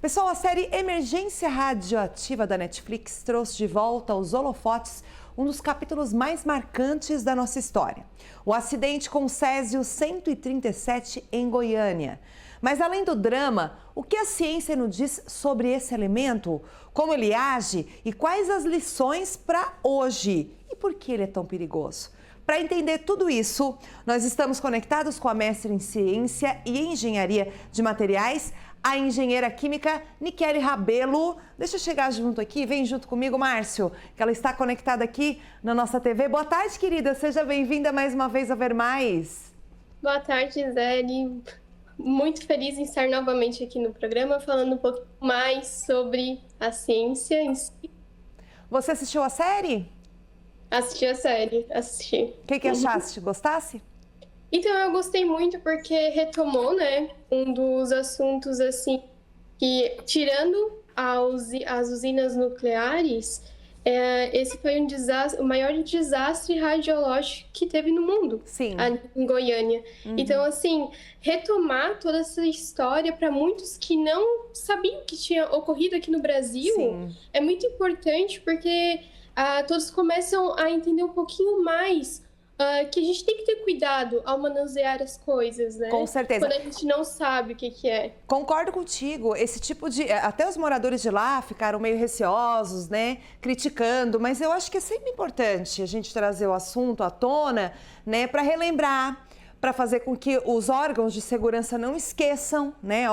Pessoal, a série Emergência Radioativa da Netflix trouxe de volta aos holofotes um dos capítulos mais marcantes da nossa história. O acidente com o Césio 137 em Goiânia. Mas além do drama, o que a ciência nos diz sobre esse elemento? Como ele age e quais as lições para hoje? E por que ele é tão perigoso? Para entender tudo isso, nós estamos conectados com a mestre em Ciência e Engenharia de Materiais, a engenheira química Niquele Rabelo. Deixa eu chegar junto aqui, vem junto comigo, Márcio, que ela está conectada aqui na nossa TV. Boa tarde, querida, seja bem-vinda mais uma vez ao Ver Mais. Boa tarde, Gisele. Muito feliz em estar novamente aqui no programa, falando um pouco mais sobre a ciência em si. Você assistiu a série? Assisti a série, assisti. O que achaste? Gostasse? Então, eu gostei muito porque retomou, né, um dos assuntos, assim, que, tirando as usinas nucleares, esse foi o maior desastre radiológico que teve no mundo. Sim. Em Goiânia. Então, assim, retomar toda essa história para muitos que não sabiam que tinha ocorrido aqui no Brasil. Sim. É muito importante porque todos começam a entender um pouquinho mais que a gente tem que ter cuidado ao manusear as coisas, né? Com certeza. Quando a gente não sabe o que é. Concordo contigo. Esse tipo de... Até os moradores de lá ficaram meio receosos, né? Criticando, mas eu acho que é sempre importante a gente trazer o assunto à tona, né? Para relembrar, para fazer com que os órgãos de segurança não esqueçam, né?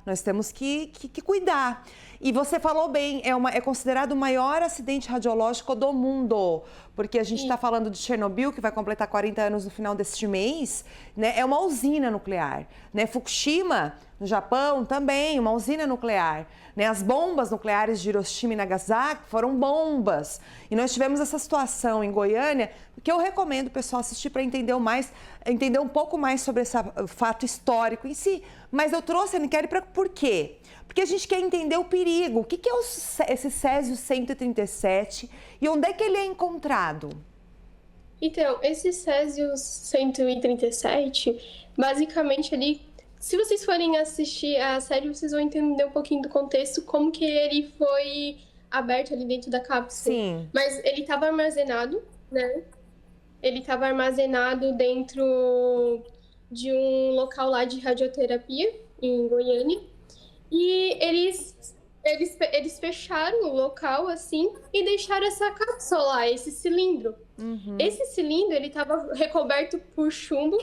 Nós temos que cuidar. E você falou bem, é considerado o maior acidente radiológico do mundo, porque a gente está falando de Chernobyl, que vai completar 40 anos no final deste mês, né? É uma usina nuclear, né? Fukushima, no Japão, também uma usina nuclear, né? As bombas nucleares de Hiroshima e Nagasaki foram bombas. E nós tivemos essa situação em Goiânia, que eu recomendo o pessoal assistir para entender um pouco mais sobre esse fato histórico em si. Mas eu trouxe a Niquele por quê? Porque a gente quer entender o perigo. O que é esse Césio 137 e onde é que ele é encontrado? Então, esse Césio 137, basicamente ele... Se vocês forem assistir a série, vocês vão entender um pouquinho do contexto, como que ele foi aberto ali dentro da cápsula. Sim. Mas ele estava armazenado, né? Ele estava armazenado dentro de um local lá de radioterapia, em Goiânia. E eles fecharam o local, assim, e deixaram essa cápsula lá, esse cilindro. Esse cilindro, ele estava recoberto por chumbo,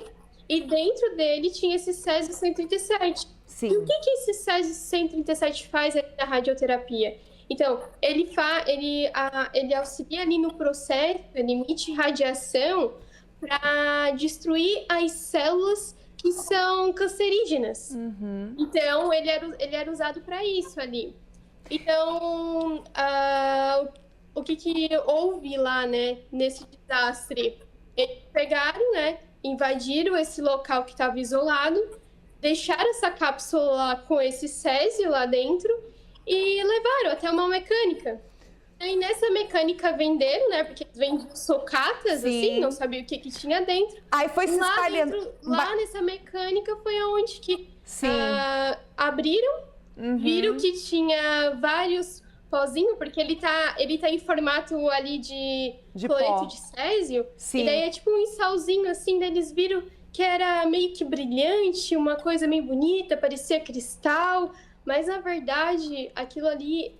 e dentro dele tinha esse Césio 137. Sim. E o que esse Césio 137 faz ali na radioterapia? Então, ele auxilia ali no processo, ele emite radiação para destruir as células que são cancerígenas. Então, ele era usado para isso ali. Então, o que houve lá, né, nesse desastre? Eles pegaram, né, invadiram esse local que estava isolado, deixaram essa cápsula com esse césio lá dentro e levaram até uma mecânica. E nessa mecânica venderam, né? Porque vendiam sucatas, assim, não sabia o que tinha dentro. Aí foi se espalhando. Lá nessa mecânica foi onde que abriram, viram que tinha vários pozinhos, porque ele tá em formato ali de cloreto de césio. Sim. E daí é tipo um salzinho, assim, daí eles viram que era meio que brilhante, uma coisa meio bonita, parecia cristal. Mas, na verdade, aquilo ali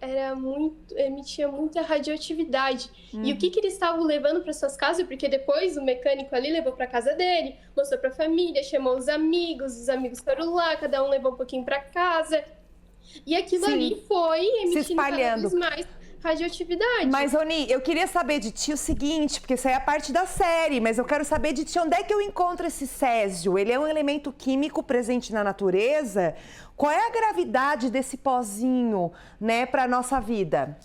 emitia muita radioatividade. E o que eles estavam levando para suas casas? Porque depois o mecânico ali levou para casa dele, mostrou para a família, chamou os amigos foram lá, cada um levou um pouquinho para casa. E aquilo ali foi emitindo cada vez mais radioatividade. Mas, Oni, eu queria saber de ti o seguinte, porque isso aí é a parte da série, mas eu quero saber de ti onde é que eu encontro esse césio? Ele é um elemento químico presente na natureza? Qual é a gravidade desse pozinho, né, para a nossa vida?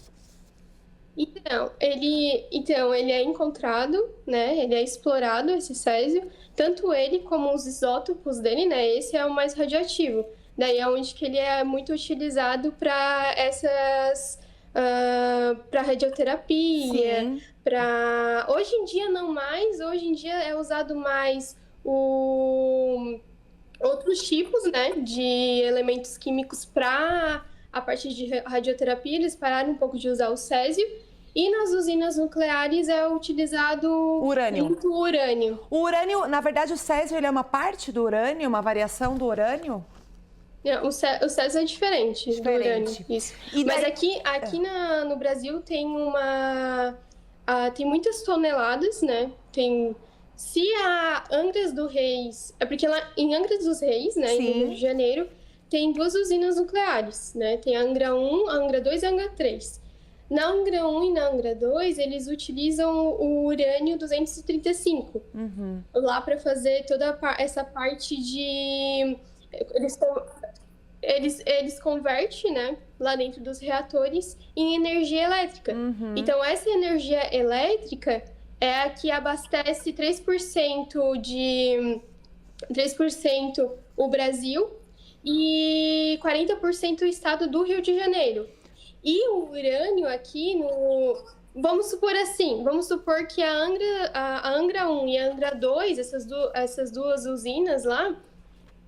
Então, ele é encontrado, né, ele é explorado, esse césio, tanto ele como os isótopos dele, né, esse é o mais radioativo. Daí é onde que ele é muito utilizado para para radioterapia, para... Hoje em dia não mais, hoje em dia é usado mais outros tipos, né, de elementos químicos para a parte de radioterapia, eles pararam um pouco de usar o césio. E nas usinas nucleares é utilizado muito urânio. O urânio, na verdade, o césio ele é uma parte do urânio, uma variação do urânio? Não, o césio é diferente do urânio. Isso. Mas aqui no Brasil tem tem muitas toneladas, né? Se a Angra dos Reis... É porque lá em Angra dos Reis, né, em Rio de Janeiro, tem 2 usinas nucleares, né? Tem a Angra 1, a Angra 2 e a Angra 3. Na Angra 1 e na Angra 2, eles utilizam o urânio 235 lá para fazer toda essa parte de... Eles convertem, né, lá dentro dos reatores em energia elétrica. Então, essa energia elétrica é a que abastece 3% o Brasil e 40% o estado do Rio de Janeiro. E o urânio aqui vamos supor que a Angra 1 e a Angra 2, essas duas usinas lá,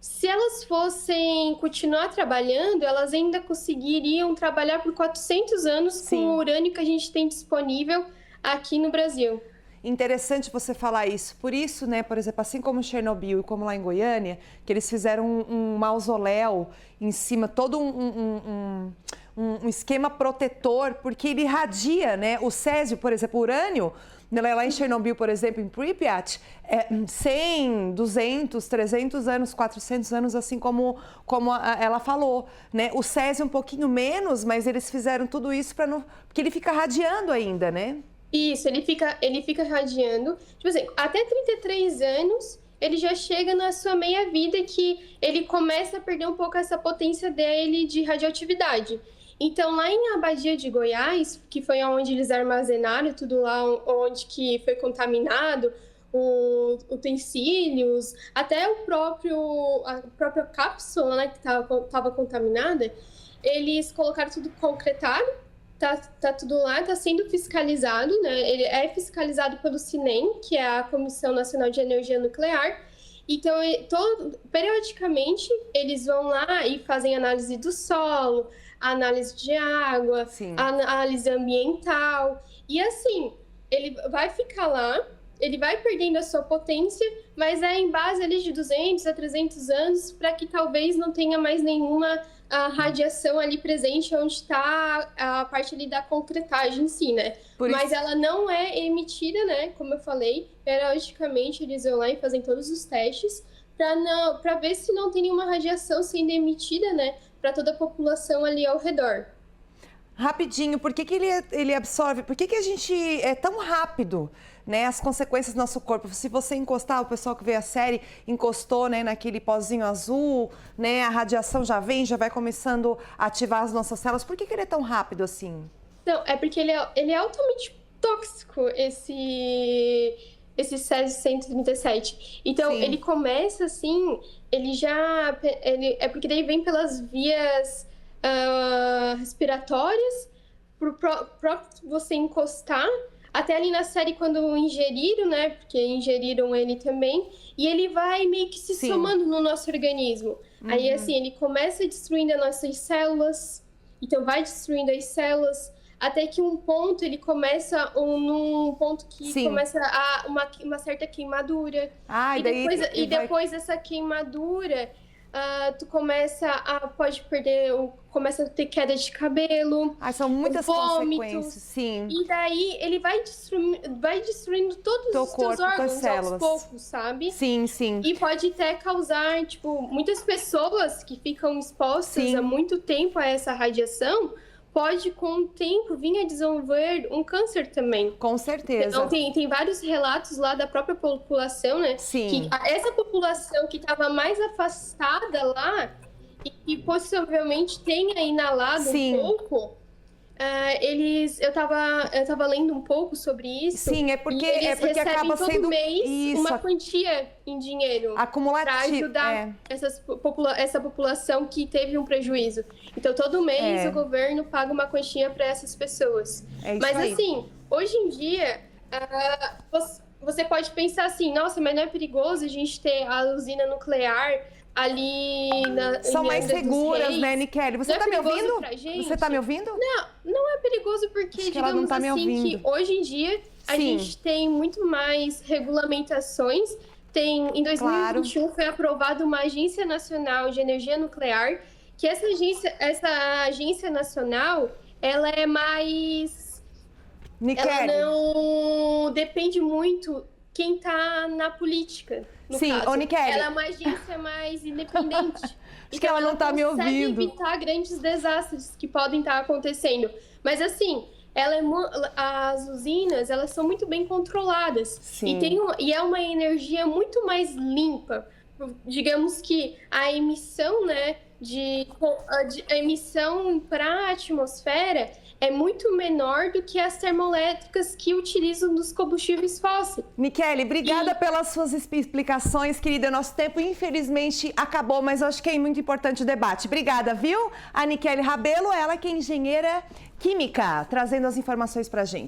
se elas fossem continuar trabalhando, elas ainda conseguiriam trabalhar por 400 anos com o urânio que a gente tem disponível aqui no Brasil. Interessante você falar isso. Por isso, né, por exemplo, assim como Chernobyl e como lá em Goiânia, que eles fizeram um mausoléu em cima, todo um esquema protetor, porque ele irradia, né? O césio, por exemplo, o urânio, lá em Chernobyl, por exemplo, em Pripyat, 100, 200, 300 anos, 400 anos, assim como ela falou, né? O césio um pouquinho menos, mas eles fizeram tudo isso porque ele fica radiando ainda, né? Isso, ele fica radiando. Tipo assim, até 33 anos, ele já chega na sua meia-vida que ele começa a perder um pouco essa potência dele de radioatividade. Então, lá em Abadia de Goiás, que foi onde eles armazenaram tudo lá, onde que foi contaminado, os utensílios, até a própria cápsula, né, que estava contaminada, eles colocaram tudo concretado. Tá tudo lá, tá sendo fiscalizado, né? Ele é fiscalizado pelo CINEM, que é a Comissão Nacional de Energia Nuclear. Então, periodicamente, eles vão lá e fazem análise do solo, análise de água, análise ambiental. E assim, ele vai ficar lá, ele vai perdendo a sua potência, mas é em base ali de 200 a 300 anos para que talvez não tenha mais nenhuma radiação ali presente onde está a parte ali da concretagem em si, né? Mas ela não é emitida, né? Como eu falei, periodicamente eles vão lá e fazem todos os testes para ver se não tem nenhuma radiação sendo emitida, né? Para toda a população ali ao redor. Rapidinho, por que ele absorve? Por que a gente é tão rápido, né, as consequências do nosso corpo? Se você encostar, o pessoal que vê a série encostou, né, naquele pozinho azul, né, a radiação já vai começando a ativar as nossas células. Por que ele é tão rápido assim? Não, é porque ele é altamente tóxico, esse césio 137. Então, ele começa assim, é porque daí vem pelas vias respiratórias, para você encostar, até ali na série quando ingeriram, né, porque ingeriram ele também, e ele vai meio que se somando no nosso organismo. Aí, assim, ele começa destruindo as nossas células, então vai destruindo as células, até que um ponto, ele começa num ponto que começa uma certa queimadura. E depois dessa queimadura, tu começa a ter queda de cabelo. São muitas consequências, sim. E daí ele vai destruindo todos os teus órgãos aos poucos, sabe? Sim, sim. E pode até causar, tipo, muitas pessoas que ficam expostas há muito tempo a essa radiação, pode, com o tempo, vir a desenvolver um câncer também. Com certeza. Então, tem vários relatos lá da própria população, né? Sim. Que essa população que estava mais afastada lá e que possivelmente tenha inalado um pouco, eu tava lendo um pouco sobre isso. Sim, é porque acaba todo sendo mês uma quantia em dinheiro acumulativo para ajudar essa população que teve um prejuízo. Então, todo mês o governo paga uma quantia para essas pessoas. Mas assim, hoje em dia, você pode pensar assim, nossa, mas não é perigoso a gente ter a usina nuclear ali São em mais Angra dos seguras, Reis. né, Nikele? Você Não é tá me perigoso ouvindo? pra gente? Você tá me ouvindo? Não é perigoso porque, Acho que ela não digamos tá me assim, ouvindo. que hoje em dia a Sim. gente tem muito mais regulamentações. Em 2021 foi aprovada uma Agência Nacional de Energia Nuclear, que essa agência nacional, ela é mais... Nikele. Ela não depende muito quem está na política, no Sim, caso. ô, Nikele. Ela é uma agência mais independente. Acho que ela não tá me ouvindo. consegue evitar grandes desastres que podem estar acontecendo. Mas assim, as usinas, elas são muito bem controladas. Sim. E é uma energia muito mais limpa. Digamos que a emissão, né, a emissão para a atmosfera é muito menor do que as termoelétricas que utilizam dos combustíveis fósseis. Nikele, obrigada pelas suas explicações, querida. Nosso tempo, infelizmente, acabou, mas eu acho que é muito importante o debate. Obrigada, viu? A Nikele Rabelo, ela que é engenheira química, trazendo as informações pra gente.